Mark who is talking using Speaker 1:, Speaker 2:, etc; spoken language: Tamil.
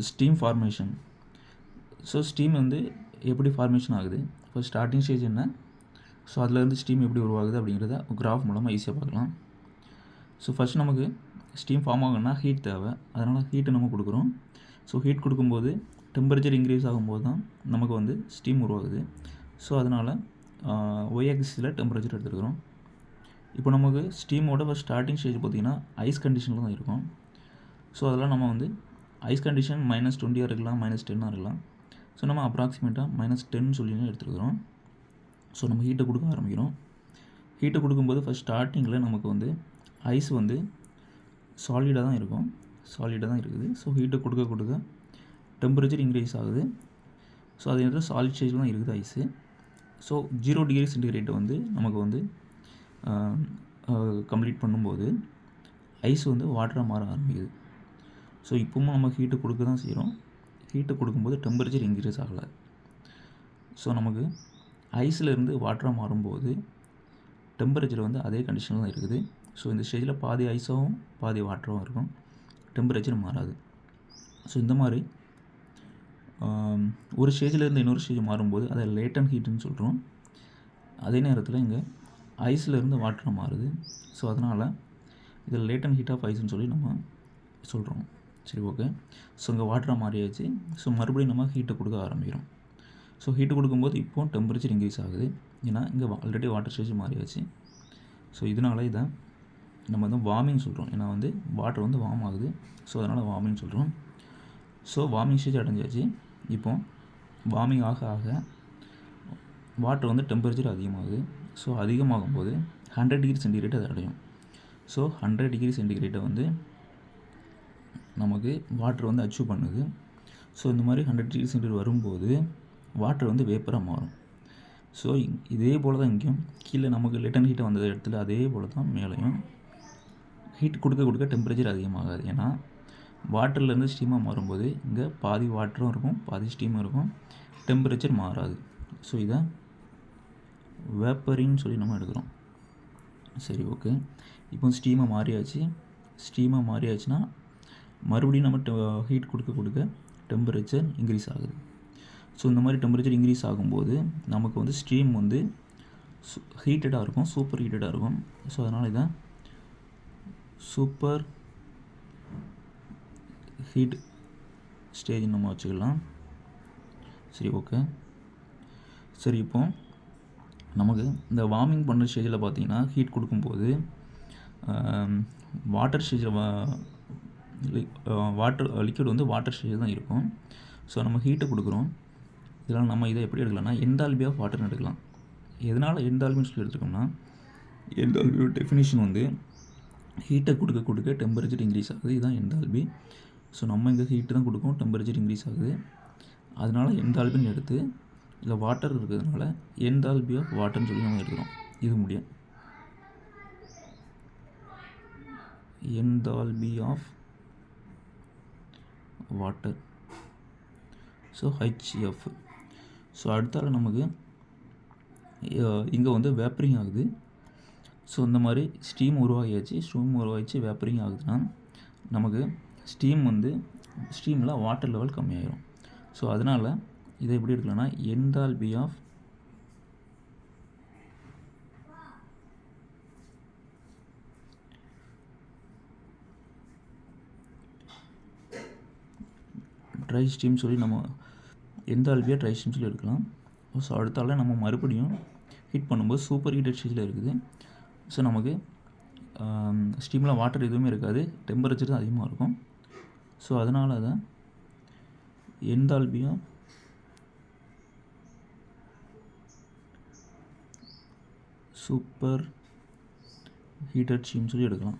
Speaker 1: Steam formation. ஸோ ஸ்டீம் வந்து எப்படி ஃபார்மேஷன் ஆகுது, இப்போ ஸ்டார்டிங் ஸ்டேஜ் என்ன, ஸோ அதுலேருந்து ஸ்டீம் எப்படி உருவாகுது அப்படிங்கிறத கிராஃப் மூலமாக ஈஸியாக பார்க்கலாம். ஸோ ஃபஸ்ட் நமக்கு ஸ்டீம் ஃபார்ம் ஆகணும்னா ஹீட் தேவை, அதனால் ஹீட்டை நம்ம கொடுக்குறோம். ஸோ ஹீட் கொடுக்கும்போது டெம்பரேச்சர் இன்க்ரீஸ் ஆகும்போது தான் நமக்கு வந்து ஸ்டீம் உருவாகுது. ஸோ அதனால் ஒய் ஆக்சிஸில் டெம்பரேச்சர் எடுத்துருக்குறோம். இப்போ நமக்கு ஸ்டீமோட ஸ்டார்டிங் ஸ்டேஜ் பார்த்திங்கன்னா ஐஸ் கண்டிஷனில் தான் இருக்கும். ஸோ அதெல்லாம் நம்ம வந்து ஐஸ் கண்டிஷன் -20 இருக்கலாம், -10 இருக்கலாம். ஸோ நம்ம அப்ராக்சிமேட்டாக -10 சொல்லி எடுத்துருக்குறோம். ஸோ நம்ம ஹீட்டை கொடுக்க ஆரம்பிக்கிறோம். ஹீட்டை கொடுக்கும்போது ஃபஸ்ட் ஸ்டார்டிங்கில் நமக்கு வந்து ஐஸ் வந்து சாலிடாக தான் இருக்கும், சாலிடாக தான் இருக்குது. ஸோ ஹீட்டை கொடுக்க கொடுக்க டெம்பரேச்சர் இன்க்ரீஸ் ஆகுது. ஸோ அது நேரத்தில் சாலிட் ஸ்டேஜில் தான் இருக்குது ஐஸு. ஸோ 0 டிகிரி சென்டிகிரேட்டை வந்து நமக்கு வந்து கம்ப்ளீட் பண்ணும்போது ஐஸ் வந்து வாட்டராக மாற ஆரம்பிக்குது. ஸோ இப்போவும் நம்ம ஹீட்டை கொடுக்க தான் செய்கிறோம். ஹீட்டை கொடுக்கும்போது டெம்பரேச்சர் இன்க்ரீஸ் ஆகலை. ஸோ நமக்கு ஐஸிலேருந்து வாட்டராக மாறும்போது டெம்பரேச்சர் வந்து அதே கண்டிஷனில் தான் இருக்குது. ஸோ இந்த ஸ்டேஜில் பாதி ஐஸாகவும் பாதி வாட்டராகவும் இருக்கும், டெம்பரேச்சர் மாறாது. ஸோ இந்த மாதிரி ஒரு ஸ்டேஜிலேருந்து இன்னொரு ஸ்டேஜ் மாறும்போது அதை லேட்டன் ஹீட்டுன்னு சொல்கிறோம். அதே நேரத்தில் இங்கே ஐஸ்லேருந்து வாட்டராக மாறுது. ஸோ அதனால் இதில் லேட்டன் ஹீட் ஆஃப் ஐஸ்ன்னு சொல்லி நம்ம சொல்கிறோம். சரி, ஓகே. ஸோ இங்கே வாட்டராக மாறியாச்சு. ஸோ மறுபடியும் நம்ம ஹீட்டை கொடுக்க ஆரம்பிக்கிறோம். ஸோ ஹீட்டு கொடுக்கும்போது இப்போது டெம்பரேச்சர் இன்க்ரீஸ் ஆகுது, ஏன்னா இங்கே ஆல்ரெடி வாட்டர் ஸ்டேஜ் மாறியாச்சு. ஸோ இதனால் இதை நம்ம வந்து வார்மிங் சொல்கிறோம், ஏன்னா வந்து வாட்டர் வந்து வார்ம் ஆகுது. ஸோ அதனால் வார்மிங் சொல்கிறோம். ஸோ வார்மிங் ஸ்டேஜ் அடைஞ்சாச்சு. இப்போ வார்மிங் ஆக ஆக வாட்டர் வந்து டெம்பரேச்சர் அதிகமாகுது. ஸோ அதிகமாகும்போது 100 டிகிரி சென்டிகிரேட் அது அடையும். ஸோ 100 டிகிரி சென்டிகிரேட்டை வந்து நமக்கு வாட்டர் வந்து அச்சீவ் பண்ணுது. ஸோ இந்த மாதிரி 100 டிகிரி சென்டிகிரேட் வரும்போது வாட்டர் வந்து வேப்பராக மாறும். ஸோ இதே போல் தான் இங்கேயும் கீழே நமக்கு லேட்டன் ஹீட்டை வந்த இடத்துல அதே போல் தான் மேலேயும் ஹீட் கொடுக்க கொடுக்க டெம்பரேச்சர் அதிகமாகாது. ஏன்னா வாட்டர்லேருந்து ஸ்டீமாக மாறும்போது இங்கே பாதி வாட்டரும் இருக்கும், பாதி ஸ்டீமும் இருக்கும், டெம்பரேச்சர் மாறாது. ஸோ இதை வேப்பரின்னு சொல்லி நம்ம எடுக்கிறோம். சரி, ஓகே. இப்போ ஸ்டீமாக மாறியாச்சு. ஸ்டீமாக மாறியாச்சுன்னா மறுபடியும் நம்ம ஹீட் கொடுக்க கொடுக்க டெம்பரேச்சர் இன்க்ரீஸ் ஆகுது. ஸோ இந்த மாதிரி டெம்பரேச்சர் இன்க்ரீஸ் ஆகும்போது நமக்கு வந்து ஸ்டீம் வந்து ஹீட்டடாக இருக்கும், சூப்பர் ஹீட்டடாக இருக்கும். ஸோ அதனால் இதை சூப்பர் ஹீட் ஸ்டேஜ் நம்ம வச்சுக்கலாம். சரி, ஓகே. சரி, இப்போ நமக்கு இந்த வார்மிங் பண்ணுற ஸ்டேஜில் பார்த்திங்கன்னா ஹீட் கொடுக்கும்போது வாட்டர் ஸ்டேஜில் லிக்விட் வந்து வாட்டர் ஸ்டேஜில் தான் இருக்கும். ஸோ நம்ம ஹீட்டை கொடுக்குறோம். இதனால் நம்ம இதை எப்படி எடுக்கலாம்னா என்தால்பி ஆஃப் வாட்டர்னு எடுக்கலாம். எதனால் என்தால்பின்னு சொல்லி எடுத்துக்கோம்னா என்தால்பியோட டெஃபினிஷன் வந்து ஹீட்டை கொடுக்க கொடுக்க டெம்பரேச்சர் இன்க்ரீஸ் ஆகுது, இதுதான் என்தால்பி. ஸோ நம்ம இங்கே ஹீட்டு தான் கொடுக்கும், டெம்பரேச்சர் இன்க்ரீஸ் ஆகுது. அதனால் என்தால்பின்னு எடுத்து இதில் வாட்டர் இருக்கிறதுனால என்தால்பி ஆஃப் வாட்டர்னு சொல்லி நம்ம எடுக்கிறோம். இது முடியும் enthalpy of water. So HF. So அடுத்தால நமக்கு இங்கே வந்து வேப்பரிங் ஆகுது. ஸோ இந்த மாதிரி ஸ்டீம் உருவாகியாச்சு. ஸ்டீம் உருவாகிச்சு வேப்பரிங் ஆகுதுன்னா நமக்கு ஸ்டீமில் வாட்டர் லெவல் கம்மியாயிரும். ஸோ அதனால் இதை எப்படி எடுக்கலாம்னா என்தால்பி ஆஃப் ட்ரை ஸ்டீம் சொல்லி நம்ம என்தால்பியாக ட்ரை ஸ்டீம் சொல்லி எடுக்கலாம். ஸோ அடுத்தால நம்ம மறுபடியும் ஹீட் பண்ணும்போது சூப்பர் ஹீட்டட் ஸ்டேஜில் இருக்குது. ஸோ நமக்கு ஸ்டீமில் வாட்டர் எதுவுமே இருக்காது, டெம்பரேச்சர் தான் அதிகமாக இருக்கும். ஸோ அதனால் அதை enthalpy of super heated steam சொல்லி எடுக்கலாம்.